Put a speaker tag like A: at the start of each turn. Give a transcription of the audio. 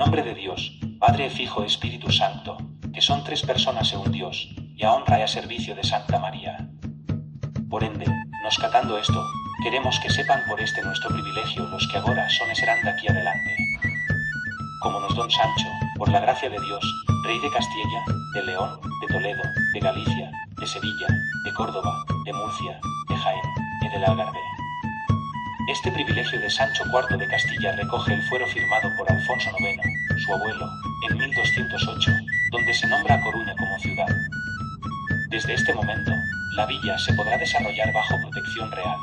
A: nombre de Dios, Padre fijo Espíritu Santo, que son tres personas e un Dios, y a honra y a servicio de Santa María. Por ende, nos catando esto, queremos que sepan por este nuestro privilegio los que agora son e serán de aquí adelante. Como nos don Sancho, por la gracia de Dios, Rey de Castilla, de León, de Toledo, de Galicia, de Sevilla, de Córdoba, de Murcia, de Jaén, y del Algarve. Este privilegio de Sancho IV de Castilla recoge el fuero firmado por Alfonso IX, su abuelo, en 1208, donde se nombra a Coruña como ciudad. Desde este momento, la villa se podrá desarrollar bajo protección real.